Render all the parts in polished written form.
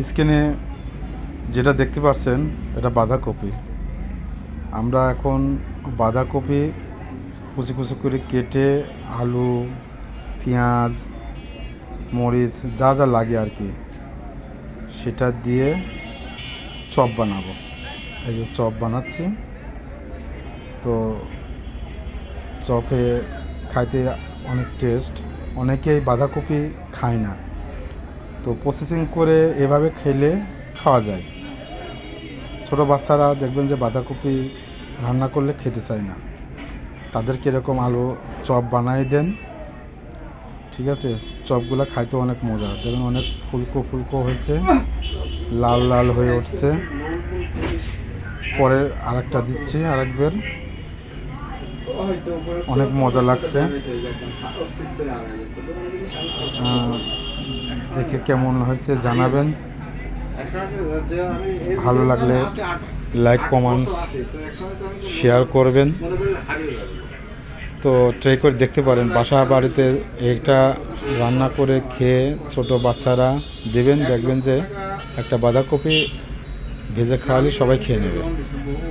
স্ক্রিনে যেটা দেখতে পাচ্ছেন এটা বাঁধাকপি। আমরা এখন বাঁধাকপি কুচি কুচি করে কেটে আলু, পেঁয়াজ, মরিচ যা যা লাগে আর কি সেটা দিয়ে চপ বানাবো। এই যে চপ বানাচ্ছি। তো চপে খাইতে অনেক টেস্ট। অনেকেই বাঁধাকপি খায় না, তো প্রসেসিং করে এভাবে খেলে খাওয়া যায়। ছোটো বাচ্চারা দেখবেন যে বাঁধাকপি রান্না করলে খেতে চায় না, তাদেরকে এরকম আলু চপ বানাই দেন, ঠিক আছে? চপগুলো খাইতে অনেক মজা। দেখুন অনেক ফুলকো ফুলকো হয়েছে, লাল লাল হয়ে উঠছে। পরে আরেকটা দিচ্ছি, আরেকবার। অনেক মজা লাগছে। দেখে কেমন হয়েছে জানাবেন। ভালো লাগলে লাইক, কমেন্ট, শেয়ার করবেন। তো ট্রাই করে দেখতে পারেন বাসা বাড়িতে। এটা রান্না করে খেয়ে ছোট বাচ্চারা দেবেন, দেখবেন যে একটা বাঁধাকপি ভেজে খাওয়ালে সবাই খেয়ে নেবে,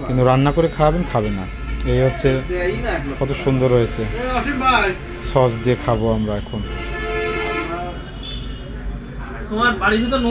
কিন্তু রান্না করে খাওয়াবেন খাবে না। এই হচ্ছে কত সুন্দর হয়েছে। সস দিয়ে খাবো আমরা এখন।